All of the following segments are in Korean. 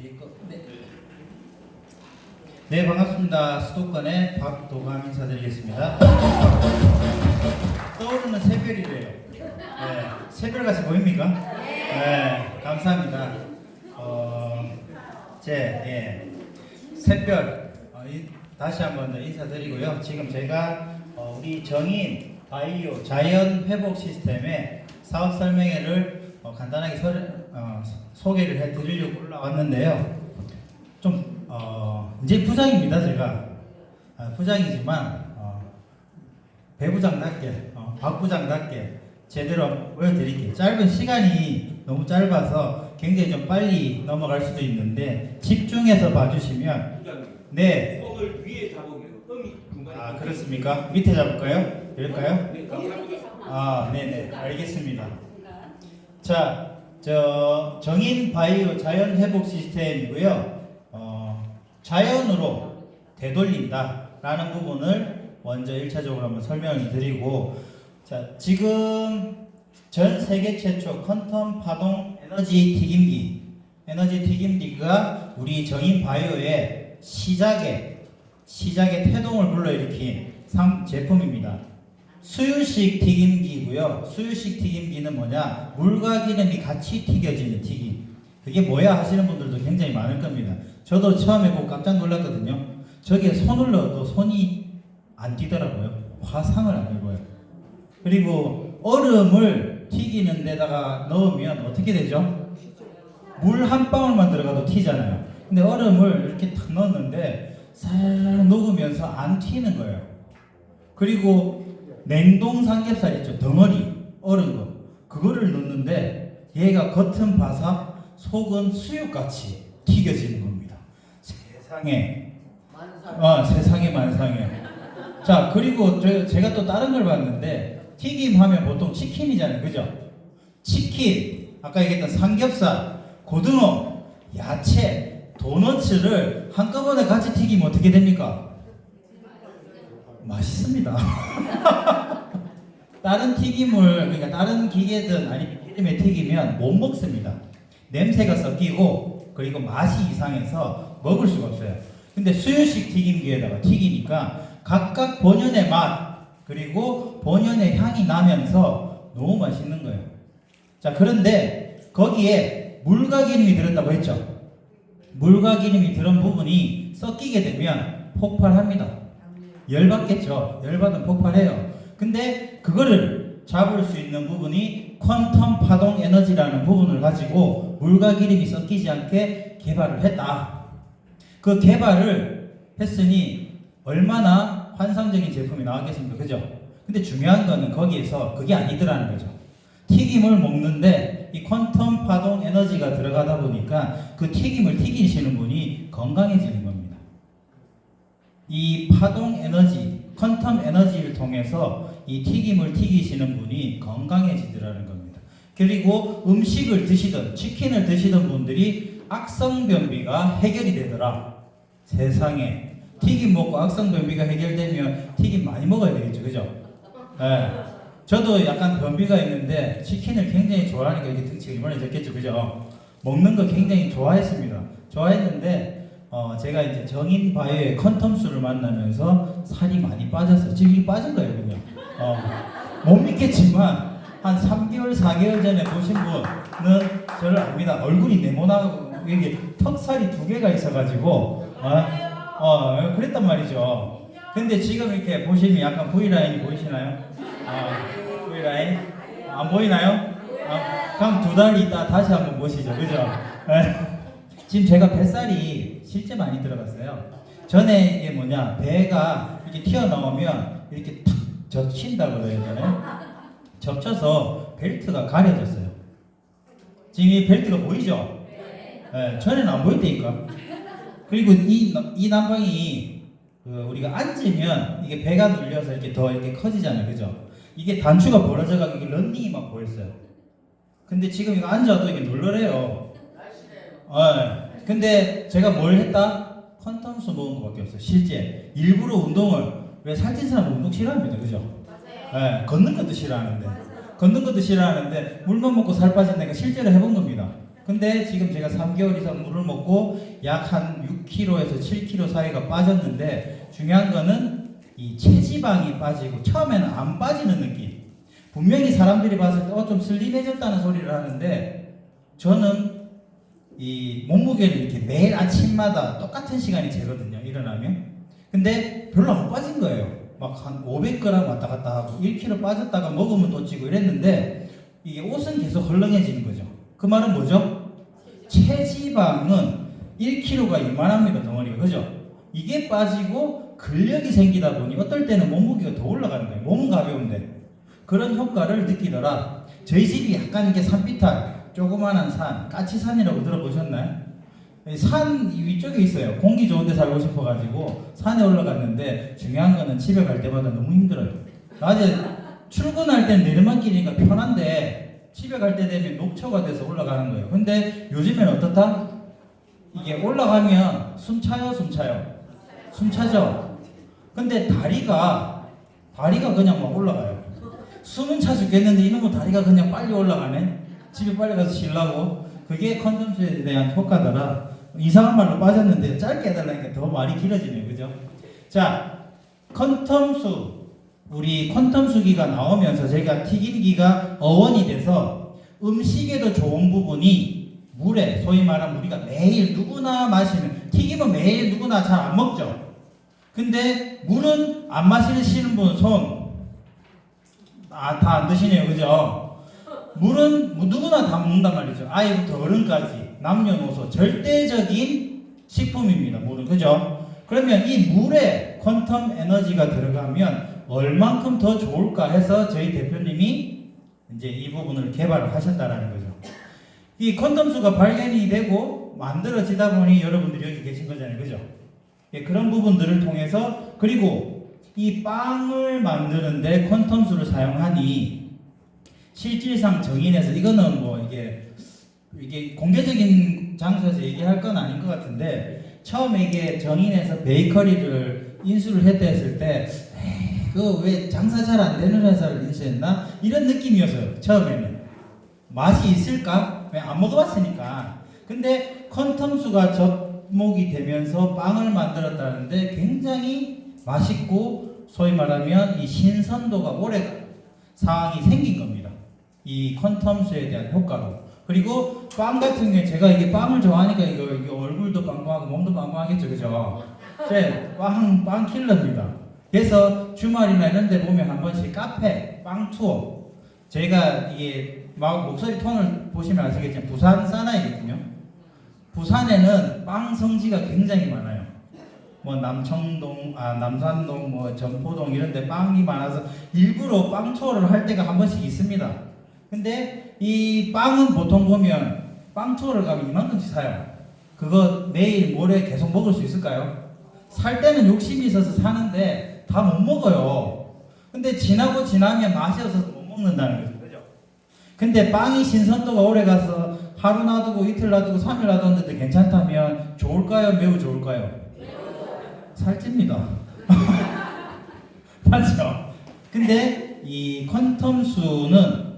네. 네, 반갑습니다. 수도권의 박도감 인사드리겠습니다. 떠오르는 새별이래요. 네, 새별같이 보입니까? 네, 감사합니다. 새별 다시 한번 인사드리고요. 지금 제가 우리 정인 바이오 자연 회복 시스템의 사업 설명회를 간단하게 소개를 해드리려고 올라왔는데요. 좀 이제 부장입니다. 제가 부장이지만 배부장답게 박부장답게 제대로 보여드릴게요. 짧은 시간이 너무 짧아서 굉장히 좀 빨리 넘어갈 수도 있는데 집중해서 봐주시면 네. 을 위에 잡으면 뜸이 중간에. 그렇습니까? 밑에 잡을까요? 이럴까요? 네, 네네, 알겠습니다. 자, 정인 바이오 자연 회복 시스템이고요. 자연으로 되돌린다 라는 부분을 먼저 1차적으로 한번 설명을 드리고, 자, 지금 전 세계 최초 퀀텀 파동 에너지 튀김기가 우리 정인 바이오의 시작의 태동을 불러일으킨 제품입니다. 수유식 튀김기고요. 수유식 튀김기는 뭐냐? 물과 기름이 같이 튀겨지는 튀김. 그게 뭐야 하시는 분들도 굉장히 많을 겁니다. 저도 처음에 보고 깜짝 놀랐거든요. 저기에 손을 넣어도 손이 안 뛰더라고요. 화상을 안 입어요. 그리고 얼음을 튀기는 데다가 넣으면 어떻게 되죠? 물 한 방울만 들어가도 튀잖아요. 근데 얼음을 이렇게 탁 넣었는데 살 녹으면서 안 튀는 거예요. 그리고 냉동 삼겹살 있죠? 덩어리 얼은 거. 그거를 넣는데 얘가 겉은 바삭 속은 수육같이 튀겨지는 겁니다. 세상에 만상에. 자, 그리고 제가 또 다른 걸 봤는데 튀김 하면 보통 치킨이잖아요. 그죠? 치킨, 아까 얘기했던 삼겹살, 고등어, 야채, 도너츠를 한꺼번에 같이 튀기면 어떻게 됩니까? 맛있습니다. 다른 튀김을, 그러니까 다른 기계든 아니면 기름에 튀기면 못 먹습니다. 냄새가 섞이고 그리고 맛이 이상해서 먹을 수가 없어요. 근데 수유식 튀김기에다가 튀기니까 각각 본연의 맛 그리고 본연의 향이 나면서 너무 맛있는 거예요. 자, 그런데 거기에 물과 기름이 들었다고 했죠. 물과 기름이 들은 부분이 섞이게 되면 폭발합니다. 열받겠죠. 열받으면 폭발해요. 근데 그거를 잡을 수 있는 부분이 퀀텀 파동 에너지라는 부분을 가지고 물과 기름이 섞이지 않게 개발을 했다. 그 개발을 했으니 얼마나 환상적인 제품이 나왔겠습니까? 그죠? 근데 중요한 거는 거기에서 그게 아니더라는 거죠. 튀김을 먹는데 이 퀀텀 파동 에너지가 들어가다 보니까 그 튀김을 튀기시는 분이 건강해지는 겁니다. 이 파동 에너지, 퀀텀 에너지를 통해서 이 튀김을 튀기시는 분이 건강해지더라는 겁니다. 그리고 음식을 드시던, 치킨을 드시던 분들이 악성변비가 해결이 되더라. 세상에. 튀김 먹고 악성변비가 해결되면 튀김 많이 먹어야 되겠죠. 그죠? 네. 저도 약간 변비가 있는데 치킨을 굉장히 좋아하니까 이게 등치가 이번에 졌겠죠. 그죠? 먹는 거 굉장히 좋아했습니다. 좋아했는데 제가 이제 정인 바이오의 컨텀수를 만나면서 살이 많이 빠졌어요. 지금 이게 빠진 거예요, 그냥. 못 믿겠지만 한 3개월, 4개월 전에 보신 분은 저를 압니다. 얼굴이 네모나고 여기 턱살이 2개가 있어가지고 그랬단 말이죠. 근데 지금 이렇게 보시면 약간 V라인이 보이시나요? V라인? 안 보이나요? 그럼 2달 있다 다시 한번 보시죠. 그죠? 지금 제가 뱃살이 실제 많이 들어갔어요. 전에 이게 뭐냐, 배가 이렇게 튀어나오면 이렇게 탁 젖힌다고 그래야 되나요? 젖혀서 벨트가 가려졌어요. 지금 이 벨트가 보이죠? 네, 전에는 안 보였다니까. 그리고 이 난방이 우리가 앉으면 이게 배가 눌려서 이렇게 더 이렇게 커지잖아요. 그죠? 이게 단추가 벌어져가지고 이게 런닝이 막 보였어요. 근데 지금 이거 앉아도 이게 널널해요. 근데 제가 뭘 했다? 컨텀수 먹은 것밖에 없어요. 실제 일부러 운동을, 왜 살찐 사람 운동 싫어합니다. 그죠? 맞아요. 걷는 것도 싫어하는데 물만 먹고 살 빠진다니까 실제로 해본 겁니다. 근데 지금 제가 3개월 이상 물을 먹고 약 한 6kg에서 7kg 사이가 빠졌는데 중요한 거는 이 체지방이 빠지고 처음에는 안 빠지는 느낌. 분명히 사람들이 봤을 때 좀 슬림해졌다는 소리를 하는데 저는 이 몸무게를 이렇게 매일 아침마다 똑같은 시간이 재거든요. 일어나면. 근데 별로 안 빠진 거예요. 막 한 500g 왔다 갔다 하고 1kg 빠졌다가 먹으면 또 찌고 이랬는데 이게 옷은 계속 헐렁해지는 거죠. 그 말은 뭐죠? 체지방은 1kg가 이만합니다. 덩어리가. 그죠? 이게 빠지고 근력이 생기다 보니 어떨 때는 몸무게가 더 올라가는 거예요. 몸은 가벼운데. 그런 효과를 느끼더라. 저희 집이 약간 이게 산비탈, 조그만한 산, 까치산이라고 들어보셨나요? 산 위쪽에 있어요. 공기 좋은 데 살고 싶어가지고 산에 올라갔는데 중요한 거는 집에 갈 때마다 너무 힘들어요. 낮에 출근할 때는 내리막길이니까 편한데 집에 갈 때 되면 녹초가 돼서 올라가는 거예요. 근데 요즘엔 어떻다? 이게 올라가면 숨 차요? 숨 차죠? 근데 다리가 그냥 막 올라가요. 숨은 차 죽겠는데 이놈의 다리가 그냥 빨리 올라가네? 집에 빨리 가서 쉬려고. 그게 컨텀수에 대한 효과더라. 이상한 말로 빠졌는데 짧게 해달라니까 더 말이 길어지네요. 그죠? 자, 컨텀수. 우리 컨텀수기가 나오면서 제가 튀김기가 어원이 돼서 음식에도 좋은 부분이 물에, 소위 말하면 우리가 매일 누구나 마시는, 튀김은 매일 누구나 잘 안 먹죠? 근데 물은 안 마시는 분 손, 다 안 드시네요. 그죠? 물은 누구나 다 먹는단 말이죠. 아이부터 어른까지 남녀노소 절대적인 식품입니다. 물은. 그죠? 그러면 이 물에 퀀텀 에너지가 들어가면 얼만큼 더 좋을까 해서 저희 대표님이 이제 이 부분을 개발을 하셨다라는 거죠. 이 퀀텀수가 발견이 되고 만들어지다 보니 여러분들이 여기 계신 거잖아요. 그죠? 예, 그런 부분들을 통해서, 그리고 이 빵을 만드는데 퀀텀수를 사용하니 실질상 정인해서, 이거는 뭐 이게 공개적인 장소에서 얘기할 건 아닌 것 같은데, 처음에 이게 정인해서 베이커리를 인수를 했다 했을 때 그거 왜 장사 잘 안 되는 회사를 인수했나? 이런 느낌이었어요. 처음에는. 맛이 있을까? 왜 안 먹어봤으니까. 근데 퀀텀수가 접목이 되면서 빵을 만들었다는데 굉장히 맛있고 소위 말하면 이 신선도가 오래 상황이 생긴 겁니다. 이 퀀텀수에 대한 효과로. 그리고 빵 같은 경우에 제가 이게 빵을 좋아하니까 이게 얼굴도 빵빵하고 몸도 빵빵하겠죠. 그죠? 빵 킬러입니다. 그래서 주말이나 이런 데 보면 한 번씩 카페, 빵 투어. 저희가 이게 막 목소리 톤을 보시면 아시겠지만 부산 사나이거든요. 부산에는 빵 성지가 굉장히 많아요. 뭐 남산동, 뭐 전포동 이런 데 빵이 많아서 일부러 빵 투어를 할 때가 한 번씩 있습니다. 근데 이 빵은 보통 보면 빵 투어를 가면 이만큼씩 사요. 그거 내일 모레 계속 먹을 수 있을까요? 살 때는 욕심이 있어서 사는데 다 못 먹어요. 근데 지나면 맛이 없어서 못 먹는다는 거죠. 그죠? 근데 빵이 신선도가 오래 가서 하루 놔두고 이틀 놔두고 3일 놔뒀는데 괜찮다면 좋을까요? 매우 좋을까요? 살찝니다. 맞죠? 근데 이 퀀텀수는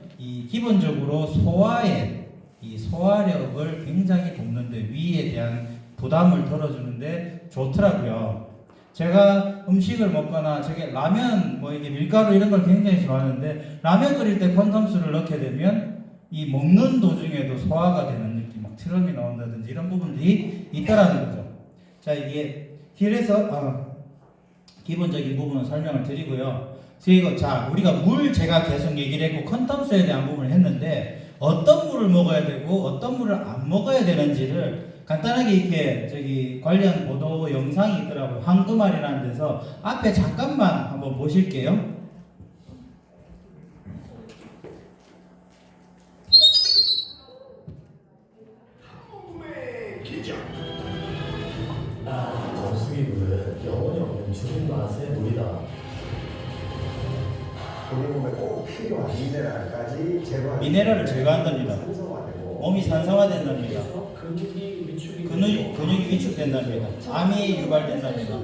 기본적으로 소화력을 굉장히 돕는데, 위에 대한 부담을 덜어주는데 좋더라고요. 제가 음식을 먹거나 라면 이게 밀가루 이런 걸 굉장히 좋아하는데, 라면 끓일 때 콘텀수를 넣게 되면 이 먹는 도중에도 소화가 되는 느낌, 막 트럼이 나온다든지 이런 부분들이 있다라는 거죠. 자, 이게 길에서 기본적인 부분은 설명을 드리고요. 우리가 물 제가 계속 얘기를 했고 콘텀수에 대한 부분을 했는데, 어떤 물을 먹어야 되고 어떤 물을 안 먹어야 되는지를 간단하게 이렇게 관련 보도 영상이 있더라고요. 황금알이라는 데서. 앞에 잠깐만 한번 보실게요. 정수기물은 영혼이 없는 죽은 맛의 물이다. 우리 몸에 꼭 필요한 미네랄까지 제거하는 미네랄을 제거한답니다. 산성화되고 몸이 산성화된답니다. 근육이 근육이 위축된답니다. 암이 유발된답니다.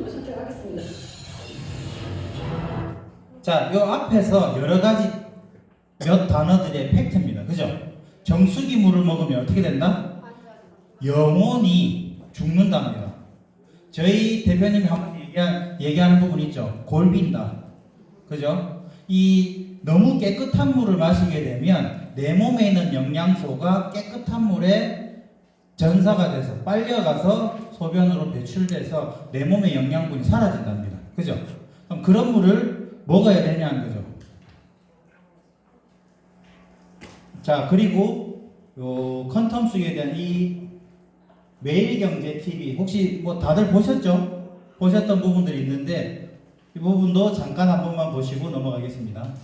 자, 요 앞에서 여러 가지 몇 단어들의 팩트입니다. 그죠? 정수기 물을 먹으면 어떻게 된다? 영원히 죽는답니다. 저희 대표님이 한번 얘기하는 부분 있죠. 골빈다. 그죠? 이 너무 깨끗한 물을 마시게 되면 내 몸에 있는 영양소가 깨끗한 물에 전사가 돼서 빨려가서 소변으로 배출돼서 내 몸의 영양분이 사라진답니다. 그죠? 그럼 그런 물을 먹어야 되냐는 거죠. 자, 그리고 요 컨텀수에 대한 이 매일경제 TV 혹시 뭐 다들 보셨죠? 보셨던 부분들이 있는데 이 부분도 잠깐 한 번만 보시고 넘어가겠습니다.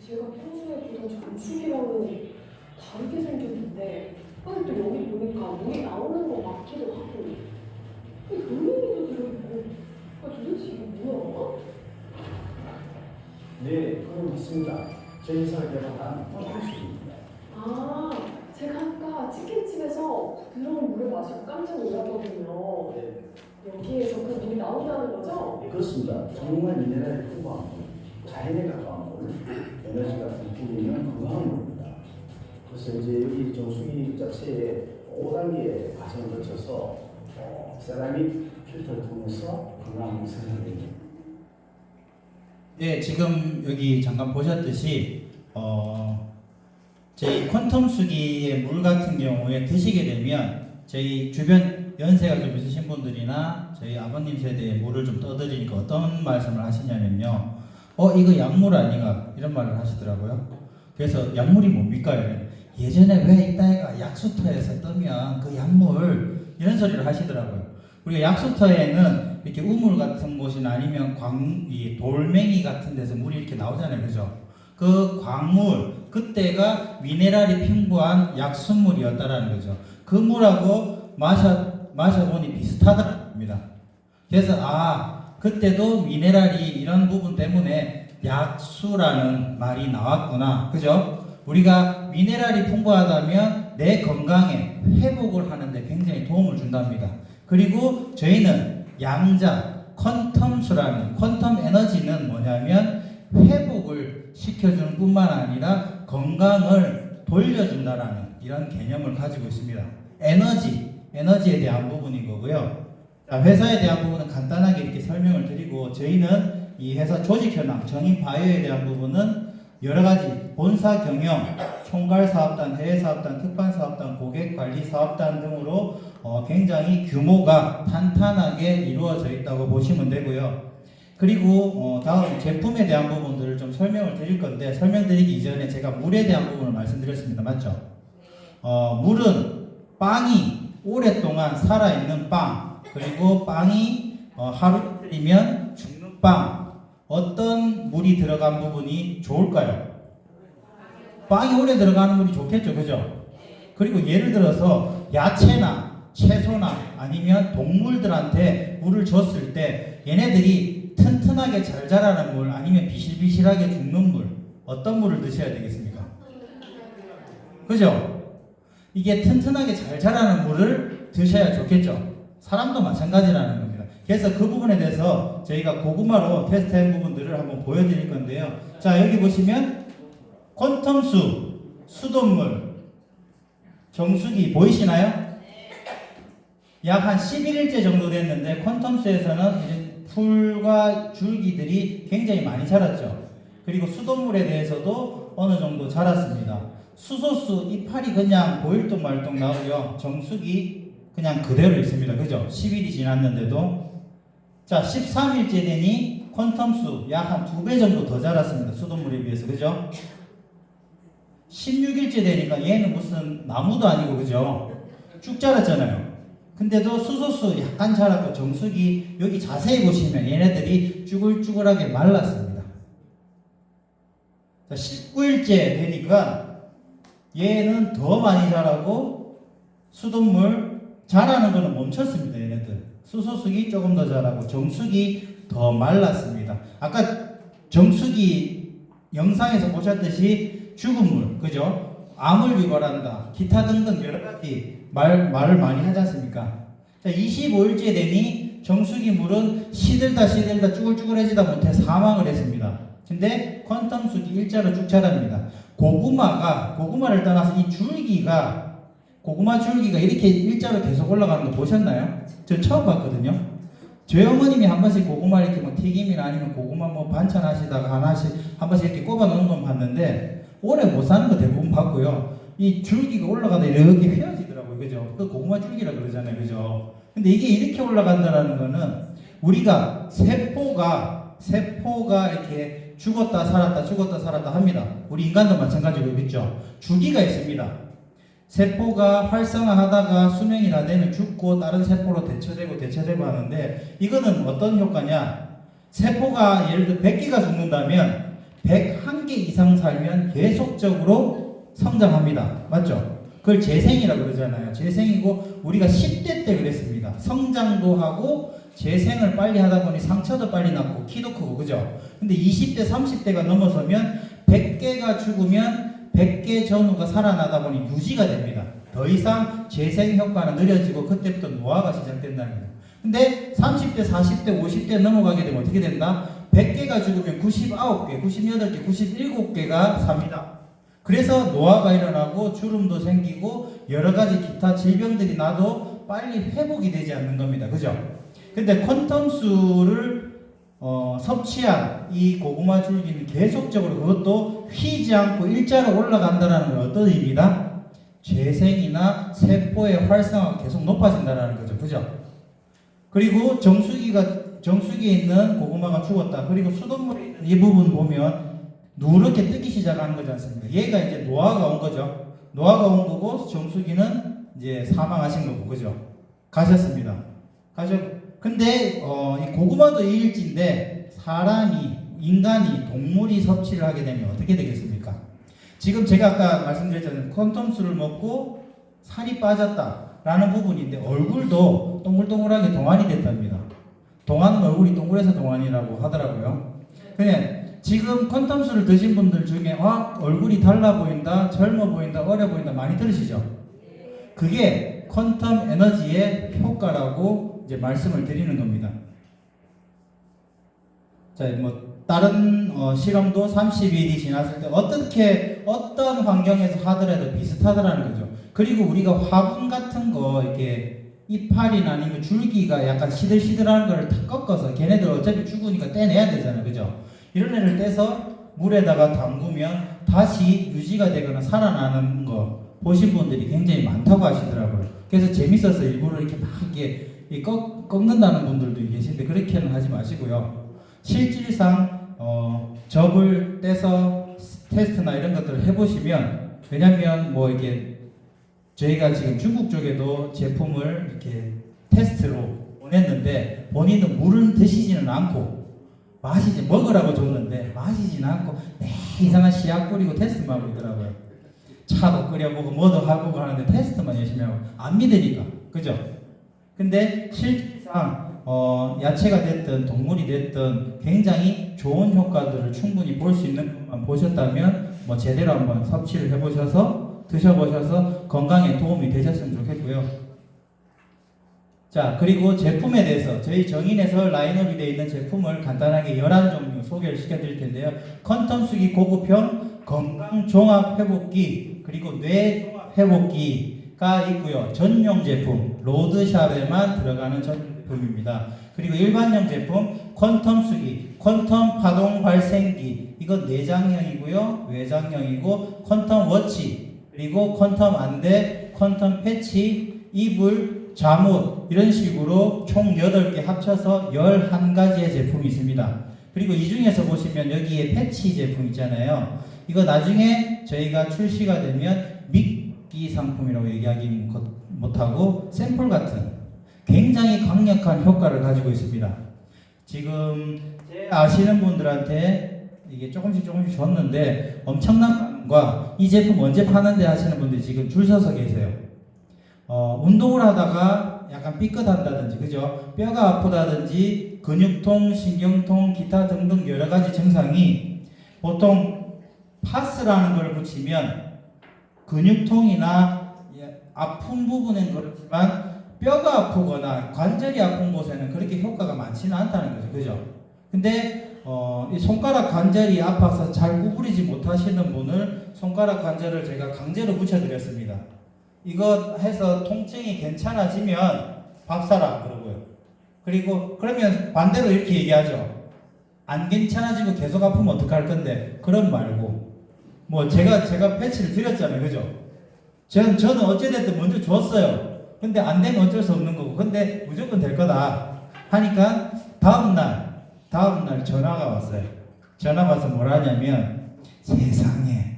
제가 평소에 보던 정수기랑은 다르게 생겼는데 아니 또 여기 보니까 물이 나오는 거 맞기도 하고 물냉이도 들어있고 도대체 이게 뭐야? 네, 그건 맞습니다. 저희 회사가 개발한 컨텐츠입니다. 아 제가 아까 치킨집에서 부드러운 물을 마시고 깜짝 놀랐거든요. 네, 여기에서 그 물이 나온다는 거죠? 네, 그렇습니다. 정말 미네랄이 풍부한 물, 자연에 가까운 물, 에너지가 듬뿍 있는 건강한 물입니다. 그래서 이제 여기 정수기 자체에 5단계 과정을 거쳐서 세라믹 필터를 통해서 건강한 물이 생성됩니다. 네, 지금 여기 잠깐 보셨듯이 저희 퀀텀 수기의 물 같은 경우에 드시게 되면 저희 주변 연세가 좀 있으신 분들이나 저희 아버님 세대의 물을 좀 떠드리니까 어떤 말씀을 하시냐면요. 이거 약물 아니가 이런 말을 하시더라고요. 그래서 약물이 뭡니까? 예전에 왜 이따가 약수터에서 뜨면 그 약물 이런 소리를 하시더라고요. 우리가 약수터에는 이렇게 우물 같은 곳이나 아니면 이 돌멩이 같은 데서 물이 이렇게 나오잖아요. 그죠? 그 광물, 그때가 미네랄이 풍부한 약수물이었다라는 거죠. 그 물하고 마셔보니 비슷하더랍니다. 그래서 그때도 미네랄이 이런 부분 때문에 약수라는 말이 나왔구나. 그죠? 우리가 미네랄이 풍부하다면 내 건강에 회복을 하는데 굉장히 도움을 준답니다. 그리고 저희는 양자, 퀀텀수라는 퀀텀 에너지는 뭐냐면 회복을 시켜주는 뿐만 아니라 건강을 돌려준다라는 이런 개념을 가지고 있습니다. 에너지에 대한 부분인 거고요. 자, 회사에 대한 부분은 간단하게 이렇게 설명을 드리고 저희는 이 회사 조직 현황, 정인 바이오에 대한 부분은 여러 가지 본사 경영, 총괄 사업단, 해외 사업단, 특반 사업단, 고객 관리 사업단 등으로 굉장히 규모가 탄탄하게 이루어져 있다고 보시면 되고요. 그리고 다음 제품에 대한 부분들을 좀 설명을 드릴 건데 설명드리기 이전에 제가 물에 대한 부분을 말씀드렸습니다. 맞죠? 물은 빵이 오랫동안 살아있는 빵, 그리고 빵이 하루 끓이면 죽는 빵, 어떤 물이 들어간 부분이 좋을까요? 빵이 오래 들어가는 물이 좋겠죠. 그죠? 그리고 예를 들어서 야채나 채소나 아니면 동물들한테 물을 줬을 때 얘네들이 튼튼하게 잘 자라는 물 아니면 비실비실하게 죽는 물, 어떤 물을 드셔야 되겠습니까? 그죠? 이게 튼튼하게 잘 자라는 물을 드셔야 좋겠죠. 사람도 마찬가지라는 겁니다. 그래서 그 부분에 대해서 저희가 고구마로 테스트한 부분들을 한번 보여드릴 건데요. 자, 여기 보시면 퀀텀수, 수돗물, 정수기 보이시나요? 약 한 11일째 정도 됐는데 퀀텀수에서는 풀과 줄기들이 굉장히 많이 자랐죠. 그리고 수돗물에 대해서도 어느 정도 자랐습니다. 수소수 이파리 그냥 보일동 말동 나오고요. 정수기 그냥 그대로 있습니다. 그죠? 10일이 지났는데도. 자, 13일째 되니 퀀텀수 약 한 2배 정도 더 자랐습니다. 수돗물에 비해서. 그죠? 16일째 되니까 얘는 무슨 나무도 아니고, 그죠? 쭉 자랐잖아요. 근데도 수소수 약간 자랐고 정수기 여기 자세히 보시면 얘네들이 쭈글쭈글하게 말랐습니다. 자, 19일째 되니까 얘는 더 많이 자라고 수돗물 자라는 거는 멈췄습니다. 얘네들 수소수기 조금 더 자라고 정수기 더 말랐습니다. 아까 정수기 영상에서 보셨듯이 죽은 물, 그죠? 암을 유발한다, 기타 등등 여러 가지 말을 많이 하지 않습니까? 자, 25일째 되니 정수기 물은 시들다 쭈글쭈글해지다 못해 사망을 했습니다. 근데 퀀텀수기 일자로 쭉 자랍니다. 고구마를 떠나서 이 줄기가 고구마 줄기가 이렇게 일자로 계속 올라가는 거 보셨나요? 저 처음 봤거든요. 저희 어머님이 한 번씩 고구마 이렇게 뭐 튀김이나 아니면 고구마 뭐 반찬 하시다가 하나씩 한 번씩 이렇게 꼽아 놓은 건 봤는데 오래 못 사는 거 대부분 봤고요. 이 줄기가 올라가다 이렇게 휘어지더라고요. 그죠? 그 고구마 줄기라 그러잖아요. 그죠? 근데 이게 이렇게 올라간다는 거는 우리가 세포가 이렇게 죽었다 살았다 합니다. 우리 인간도 마찬가지고 있죠. 주기가 있습니다. 세포가 활성화하다가 수명이 다 되면 죽고 다른 세포로 대처되고 하는데 이거는 어떤 효과냐? 세포가 예를 들어 100개가 죽는다면 101개 이상 살면 계속적으로 성장합니다. 맞죠? 그걸 재생이라고 그러잖아요. 재생이고 우리가 10대 때 그랬습니다. 성장도 하고 재생을 빨리 하다 보니 상처도 빨리 났고 키도 크고 그죠? 근데 20대 30대가 넘어서면 100개가 죽으면 100개 전후가 살아나다 보니 유지가 됩니다. 더 이상 재생 효과는 느려지고 그때부터 노화가 시작된다는 거예요. 근데 30대, 40대, 50대 넘어가게 되면 어떻게 된다? 100개가 죽으면 99개, 98개, 97개가 삽니다. 그래서 노화가 일어나고 주름도 생기고 여러 가지 기타 질병들이 나도 빨리 회복이 되지 않는 겁니다. 그죠? 근데 퀀텀수를 섭취한 이 고구마 줄기는 계속적으로 그것도 휘지 않고 일자로 올라간다는 건 어떤 의미다? 재생이나 세포의 활성화가 계속 높아진다는 거죠. 그죠? 그리고 정수기에 있는 고구마가 죽었다. 그리고 수돗물에 있는 이 부분 보면 누렇게 뜨기 시작하는 거지 않습니까? 얘가 이제 노화가 온 거죠. 노화가 온 거고 정수기는 이제 사망하신 거고 그죠? 가셨습니다. 근데 이 고구마도 일지인데 인간이 동물이 섭취를 하게 되면 어떻게 되겠습니까? 지금 제가 아까 말씀드렸잖아요. 콘돔수를 먹고 살이 빠졌다라는 부분인데 얼굴도 동글동글하게 동안이 됐답니다. 동안은 얼굴이 동글해서 동안이라고 하더라고요. 그냥 지금 콘돔수를 드신 분들 중에 얼굴이 달라 보인다, 젊어 보인다, 어려 보인다 많이 들으시죠? 그게 퀀텀 에너지의 효과라고 이제 말씀을 드리는 겁니다. 자, 다른 실험도 30일이 지났을 때 어떤 환경에서 하더라도 비슷하더라는 거죠. 그리고 우리가 화분 같은 거 이렇게 이파리나 아니면 줄기가 약간 시들시들한 걸 다 꺾어서 걔네들 어차피 죽으니까 떼내야 되잖아요. 그죠? 이런 애를 떼서 물에다가 담그면 다시 유지가 되거나 살아나는 거 보신 분들이 굉장히 많다고 하시더라고요. 그래서 재밌어서 일부러 이렇게 막 이렇게 꺾는다는 분들도 계신데 그렇게는 하지 마시고요. 실질상 접을 떼서 테스트나 이런 것들을 해보시면 왜냐면 이렇게 저희가 지금 중국 쪽에도 제품을 이렇게 테스트로 보냈는데 본인은 물은 드시지는 않고 먹으라고 줬는데 마시지는 않고 이상한 씨앗 뿌리고 테스트만 하고 있더라고요. 차도 끓여보고 뭐도 하고 하는데 테스트만 열심히 하고 안 믿으니까 그죠? 근데 실질상 야채가 됐든 동물이 됐든 굉장히 좋은 효과들을 충분히 볼 수 있는 것만 보셨다면 제대로 한번 섭취를 해보셔서 드셔보셔서 건강에 도움이 되셨으면 좋겠고요. 자, 그리고 제품에 대해서 저희 정인에서 라인업이 되어 있는 제품을 간단하게 11종류 소개를 시켜드릴 텐데요. 퀀텀수기 고급형 건강종합회복기 그리고 뇌종합회복기가 있고요. 전용 제품 로드샵에만 들어가는 제품입니다. 그리고 일반형 제품 퀀텀수기, 퀀텀 파동 발생기 이건 내장형이고요. 외장형이고 퀀텀 워치 그리고 퀀텀 안대, 퀀텀 패치, 이불 잠옷 이런 식으로 총 8개 합쳐서 11가지의 제품이 있습니다. 그리고 이 중에서 보시면 여기에 패치 제품 있잖아요. 이거 나중에 저희가 출시가 되면 미끼 상품이라고 얘기하기 못하고 샘플 같은 굉장히 강력한 효과를 가지고 있습니다. 지금 아시는 분들한테 이게 조금씩 줬는데 엄청난 반응과 이 제품 언제 파는데 하시는 분들이 지금 줄 서서 계세요. 운동을 하다가 약간 삐끗한다든지, 그죠? 뼈가 아프다든지, 근육통, 신경통, 기타 등등 여러 가지 증상이 보통 파스라는 걸 붙이면 근육통이나 아픈 부분은 그렇지만 뼈가 아프거나 관절이 아픈 곳에는 그렇게 효과가 많지는 않다는 거죠. 그죠? 근데 이 손가락 관절이 아파서 잘 구부리지 못하시는 분을 손가락 관절을 제가 강제로 붙여드렸습니다. 이거 해서 통증이 괜찮아지면 밥 사라 그러고요. 그리고 그러면 반대로 이렇게 얘기하죠. 안 괜찮아지고 계속 아프면 어떡할 건데? 그런 말고 뭐 제가 패치를 드렸잖아요, 그죠? 저는 어찌됐든 먼저 줬어요. 근데 안 되면 어쩔 수 없는 거고, 근데 무조건 될 거다 하니까 다음날 전화가 왔어요. 전화가 와서 뭐라 하냐면, 세상에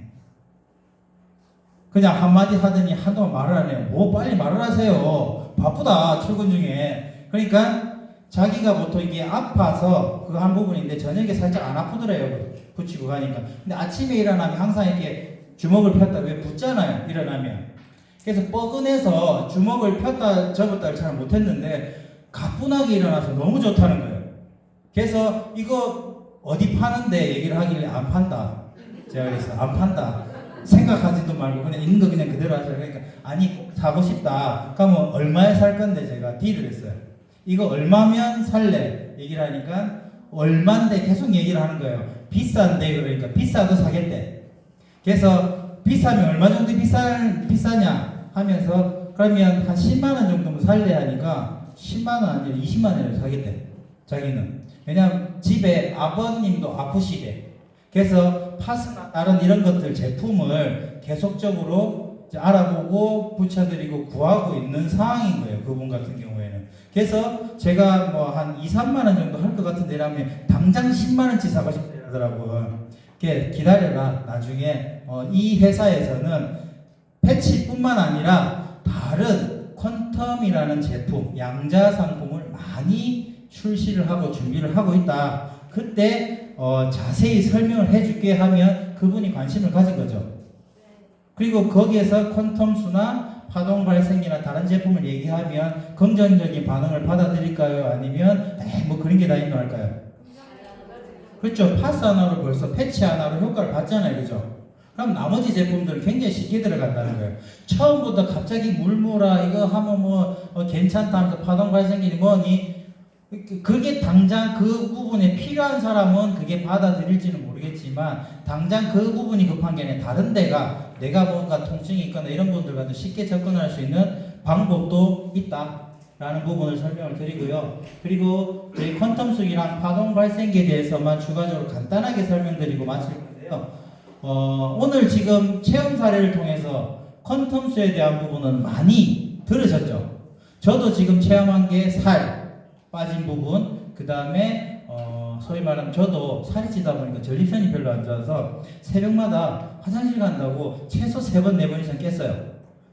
그냥 한마디 하더니 한동안 말을 안 해요. 뭐 빨리 말을 하세요. 바쁘다 출근 중에. 그러니까 자기가 보통 이게 아파서 그거 한 부분인데 저녁에 살짝 안 아프더래요. 붙이고 가니까. 근데 아침에 일어나면 항상 이렇게 주먹을 폈다 왜 붙잖아요. 일어나면. 그래서 뻐근해서 주먹을 폈다 접었다를 잘 못했는데 가뿐하게 일어나서 너무 좋다는 거예요. 그래서 이거 어디 파는데 얘기를 하길래 안 판다. 제가 그래서 안 판다. 생각하지도 말고 그냥 있는 거 그냥 그대로 하세요. 그러니까 아니 사고 싶다. 그러면 얼마에 살 건데 제가 딜을 했어요. 이거 얼마면 살래? 얘기를 하니까 얼만데 계속 얘기를 하는 거예요. 비싼데 그러니까 비싸도 사겠대. 그래서 비싸면 얼마 정도 비싸냐 하면서 그러면 한 10만 원 정도면 살래 하니까 10만 원 아니라 20만 원을 사겠대. 자기는. 왜냐면 집에 아버님도 아프시대. 그래서 파스나 다른 이런 것들 제품을 계속적으로 이제 알아보고 붙여드리고 구하고 있는 상황인 거예요. 그분 같은 경우에는. 그래서 제가 뭐 한 2, 3만 원 정도 할 것 같은데 라면 당장 10만 원치 사고 싶다 하더라고요. 기다려라. 나중에 이 회사에서는 패치뿐만 아니라 다른 퀀텀이라는 제품, 양자 상품을 많이 출시를 하고 준비를 하고 있다. 그때 자세히 설명을 해줄게 하면 그분이 관심을 가진 거죠. 그리고 거기에서 퀀텀수나 파동 발생기나 다른 제품을 얘기하면 긍정적인 반응을 받아들일까요? 아니면 뭐 그런 게 다 있나 할까요? 그렇죠. 파스 하나로 벌써 패치 하나로 효과를 봤잖아요. 그죠? 그럼 나머지 제품들은 굉장히 쉽게 들어간다는 거예요. 처음부터 갑자기 물무라 이거 하면 뭐 괜찮다 하면서 파동 발생기니 뭐니 그게 당장 그 부분에 필요한 사람은 그게 받아들일지는 모르겠지만 당장 그 부분이 급한 게 아니라 다른 데가 내가 뭔가 통증이 있거나 이런 분들과도 쉽게 접근할 수 있는 방법도 있다라는 부분을 설명을 드리고요. 그리고 저희 퀀텀수기랑 파동 발생기에 대해서만 추가적으로 간단하게 설명드리고 마칠 건데요. 오늘 지금 체험 사례를 통해서 퀀텀수에 대한 부분은 많이 들으셨죠? 저도 지금 체험한 게 살 빠진 부분, 그 다음에 소위 말하면 저도 살이 찌다 보니까 전립선이 별로 안 좋아서 새벽마다 화장실 간다고 최소 3번, 4번 이상 깼어요.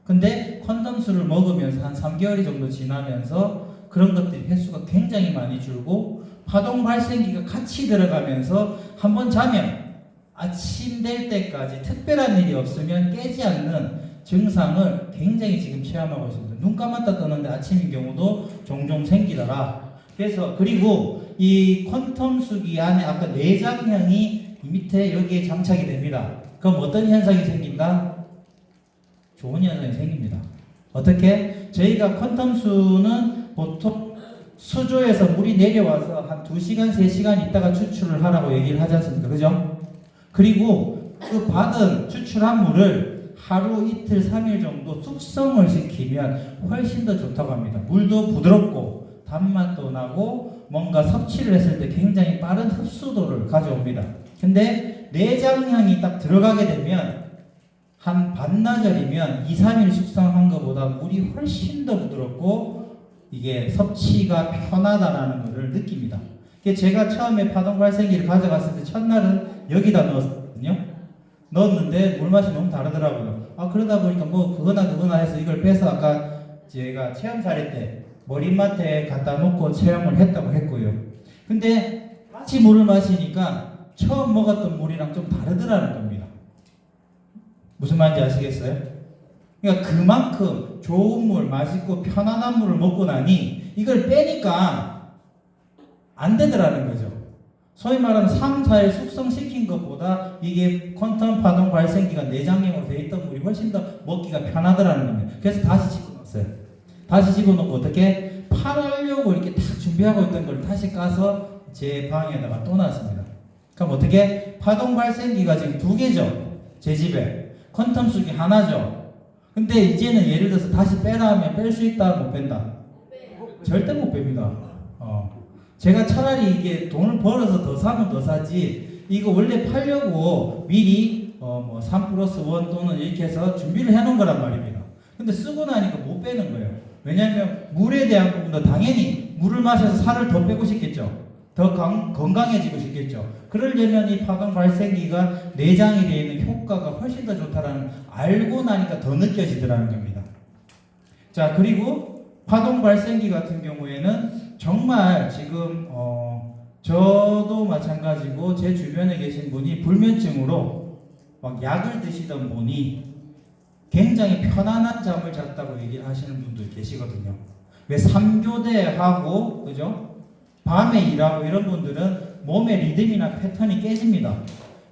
근데 콘돔수를 먹으면서 한 3개월이 정도 지나면서 그런 것들이 횟수가 굉장히 많이 줄고 파동 발생기가 같이 들어가면서 한번 자면 아침 될 때까지 특별한 일이 없으면 깨지 않는 증상을 굉장히 지금 체험하고 있습니다. 눈 감았다 뜨는데 아침인 경우도 종종 생기더라. 그래서 그리고 이 퀀텀수기 안에 아까 내장형이 이 밑에 여기에 장착이 됩니다. 그럼 어떤 현상이 생긴다? 좋은 현상이 생깁니다. 어떻게? 저희가 퀀텀수는 보통 수조에서 물이 내려와서 한 2시간, 3시간 있다가 추출을 하라고 얘기를 하지 않습니까? 그죠? 그리고 그 받은 추출한 물을 하루, 이틀, 3일 정도 숙성을 시키면 훨씬 더 좋다고 합니다. 물도 부드럽고 단맛도 나고 뭔가 섭취를 했을 때 굉장히 빠른 흡수도를 가져옵니다. 근데 내장향이 딱 들어가게 되면 한 반나절이면 2, 3일 숙성한 것보다 물이 훨씬 더 부드럽고 이게 섭취가 편하다라는 것을 느낍니다. 제가 처음에 파동 발생기를 가져갔을 때 첫날은 여기다 넣었거든요. 넣었는데 물맛이 너무 다르더라고요. 그러다 보니까 뭐 그거나 해서 이걸 빼서 아까 제가 체험 사례 때 머리맡에 갖다 놓고 체험을 했다고 했고요. 근데 같이 물을 마시니까 처음 먹었던 물이랑 좀 다르더라는 겁니다. 무슨 말인지 아시겠어요? 그러니까 그만큼 좋은 물, 맛있고 편안한 물을 먹고 나니 이걸 빼니까 안 되더라는 거죠. 소위 말하면 3, 4일 숙성시킨 것보다 이게 퀀텀 파동 발생기가 내장형으로 되어 있던 물이 훨씬 더 먹기가 편하더라는 겁니다. 그래서 다시 집어넣었어요. 다시 집어넣고 어떻게 팔으려고 이렇게 다 준비하고 있던 걸 다시 까서 제 방에다가 또 놨습니다. 그럼 어떻게 파동 발생기가 지금 2개죠. 제 집에 퀀텀수기 하나죠. 근데 이제는 예를 들어서 다시 빼라 하면 뺄 수 있다, 못 뺀다? 절대 못 뺍니다. 제가 차라리 이게 돈을 벌어서 더 사면 더 사지, 이거 원래 팔려고 미리 뭐 3+1 또는 이렇게 해서 준비를 해놓은 거란 말입니다. 근데 쓰고 나니까 못 빼는 거예요. 왜냐하면 물에 대한 부분도 당연히 물을 마셔서 살을 더 빼고 싶겠죠. 더 건강해지고 싶겠죠. 그러려면 이 파동 발생기가 내장에 되어 있는 효과가 훨씬 더 좋다라는, 알고 나니까 더 느껴지더라는 겁니다. 자, 그리고 파동 발생기 같은 경우에는 정말 지금 저도 마찬가지고 제 주변에 계신 분이 불면증으로 막 약을 드시던 분이 굉장히 편안한 잠을 잤다고 얘기를 하시는 분들 계시거든요. 왜 3교대하고 그죠? 밤에 일하고 이런 분들은 몸의 리듬이나 패턴이 깨집니다.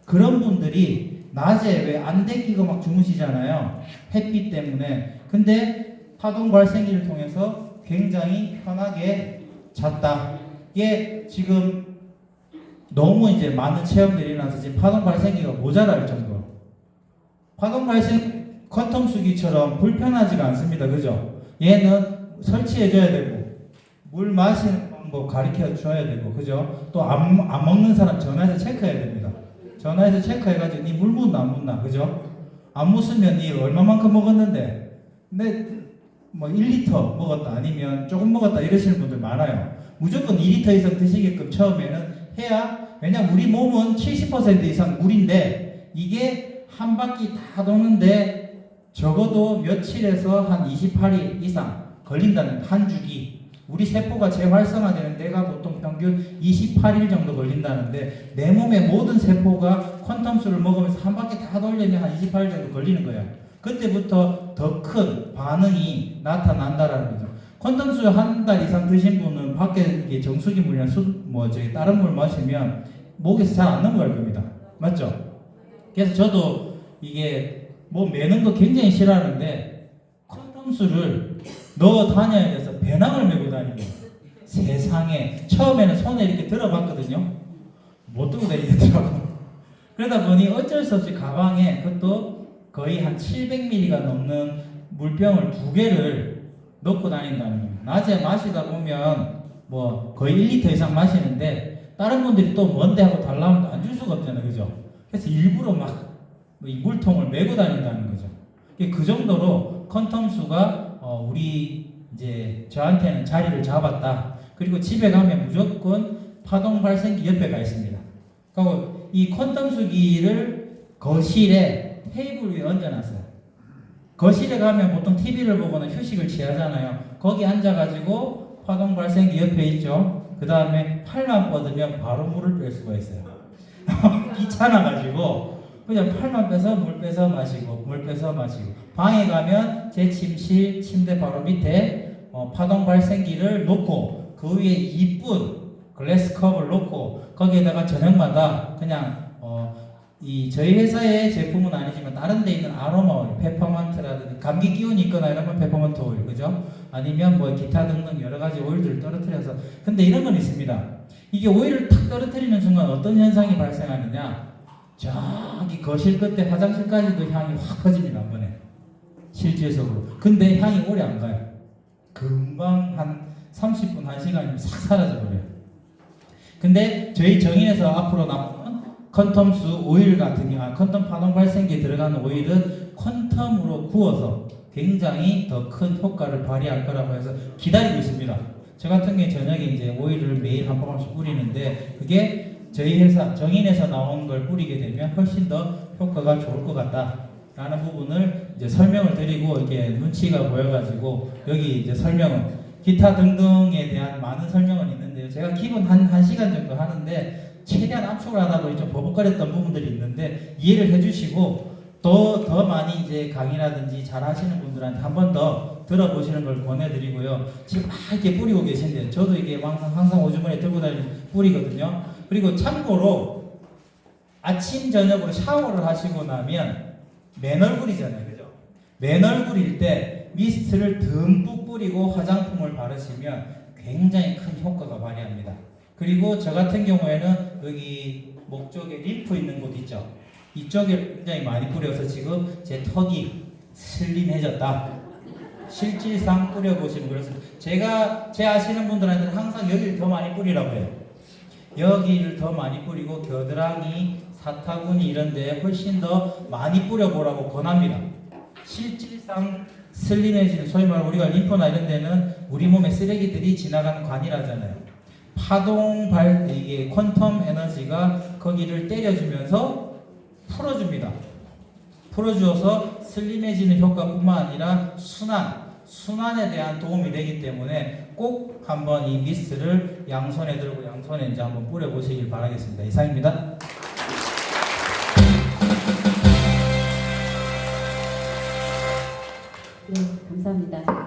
그런 분들이 낮에 왜 안대 끼고 막 주무시잖아요. 햇빛 때문에. 근데 파동 발생기를 통해서 굉장히 편하게 잤다. 이게 지금 너무 이제 많은 체험들이 나서 지금 파동 발생기가 모자랄 정도로. 파동 발생 퀀텀수기처럼 불편하지가 않습니다. 그죠? 얘는 설치해줘야 되고 물 마시는 방법 가르쳐 줘야 되고, 그죠? 또 안 먹는 사람 전화해서 체크해야 됩니다. 전화해서 체크해가지고 니 물 묻나 안 묻나, 그죠? 안 묻으면 니 얼마만큼 먹었는데, 근데 뭐 1리터 먹었다 아니면 조금 먹었다 이러시는 분들 많아요. 무조건 2리터 이상 드시게끔 처음에는 해야, 왜냐면 우리 몸은 70% 이상 물인데 이게 한 바퀴 다 도는데 적어도 며칠에서 한 28일 이상 걸린다는, 한 주기. 우리 세포가 재활성화되는 데가 보통 평균 28일 정도 걸린다는데 내 몸의 모든 세포가 퀀텀수를 먹으면서 한 바퀴 다 돌려면 한 28일 정도 걸리는 거예요. 그때부터 더 큰 반응이 나타난다라는 거죠. 퀀텀수 한 달 이상 드신 분은 밖에 정수기 물이나 다른 물 마시면 목에서 잘 안 넘어갈 겁니다. 맞죠? 그래서 저도 이게 뭐 매는 거 굉장히 싫어하는데 콘돔수를 넣어 다녀야 돼서 배낭을 메고 다니고, 세상에 처음에는 손에 이렇게 들어봤거든요. 못 들고 다니더라고. 그러다 보니 어쩔 수 없이 가방에, 그것도 거의 한 700ml가 넘는 물병을 2개를 넣고 다닌다는 거예요. 낮에 마시다 보면 뭐 거의 1리터 이상 마시는데 다른 분들이 또 뭔데 하고 달라면 안 줄 수가 없잖아요. 그죠? 그래서 일부러 막 이 물통을 메고 다닌다는 거죠. 그 정도로 퀀텀수가 우리 이제 저한테는 자리를 잡았다. 그리고 집에 가면 무조건 파동 발생기 옆에 가 있습니다. 그리고 이 퀀텀수기를 거실에 테이블 위에 얹어놨어요. 거실에 가면 보통 TV를 보거나 휴식을 취하잖아요. 거기 앉아가지고 파동 발생기 옆에 있죠. 그 다음에 팔만 뻗으면 바로 물을 뺄 수가 있어요. 귀찮아가지고 그냥 팔만 빼서 물 빼서 마시고, 물 빼서 마시고. 방에 가면 제 침실 침대 바로 밑에 파동 발생기를 놓고 그 위에 이쁜 글래스 컵을 놓고 거기에다가 저녁마다 그냥 이 저희 회사의 제품은 아니지만 다른 데 있는 아로마 오일, 페퍼먼트라든지 감기 기운이 있거나 이러면 페퍼먼트 오일, 그죠? 아니면 뭐 기타 등등 여러 가지 오일들을 떨어뜨려서. 근데 이런 건 있습니다. 이게 오일을 탁 떨어뜨리는 순간 어떤 현상이 발생하느냐? 저기 거실 끝에 화장실까지도 향이 확 퍼집니다. 한 번에 실질적으로. 근데 향이 오래 안 가요. 금방 한 30분, 1시간이면 싹 사라져버려요. 근데 저희 정인에서 앞으로 나오는 퀀텀수 오일 같은 경우, 퀀텀 파동 발생기에 들어가는 오일은 퀀텀으로 구워서 굉장히 더 큰 효과를 발휘할 거라고 해서 기다리고 있습니다. 저 같은 경우에 저녁에 이제 오일을 매일 한 포함씩 뿌리는데, 그게 저희 회사 정인에서 나온 걸 뿌리게 되면 훨씬 더 효과가 좋을 것 같다라는 부분을 이제 설명을 드리고, 이렇게 눈치가 보여가지고 여기 이제 설명은 기타 등등에 대한 많은 설명은 있는데요. 제가 기본 한 1시간 정도 하는데 최대한 압축을 하다 보니 좀 버벅거렸던 부분들이 있는데 이해를 해주시고, 더 많이 이제 강의라든지 잘 하시는 분들한테 한 번 더 들어보시는 걸 권해드리고요. 지금 막 이렇게 뿌리고 계신데 저도 이게 항상 오주머니에 들고 다니는 뿌리거든요. 그리고 참고로 아침 저녁으로 샤워를 하시고 나면 맨 얼굴이잖아요. 그죠? 맨 얼굴일 때 미스트를 듬뿍 뿌리고 화장품을 바르시면 굉장히 큰 효과가 발휘합니다. 그리고 저 같은 경우에는 여기 목 쪽에 림프 있는 곳 있죠? 이쪽에 굉장히 많이 뿌려서 지금 제 턱이 슬림해졌다. 실질상 뿌려보시면 그래서 제 아시는 분들한테는 항상 여기를 더 많이 뿌리라고 해요. 여기를 더 많이 뿌리고 겨드랑이, 사타구니 이런 데 훨씬 더 많이 뿌려보라고 권합니다. 실질상 슬림해지는, 소위 말하는 우리가 림프나 이런 데는 우리 몸에 쓰레기들이 지나가는 관이라잖아요. 이게 퀀텀 에너지가 거기를 때려주면서 풀어줍니다. 풀어주어서 슬림해지는 효과뿐만 아니라 순환에 대한 도움이 되기 때문에 꼭 한번 이 미스트를 양손에 들고 양손에 이제 한번 뿌려보시길 바라겠습니다. 이상입니다. 네, 감사합니다.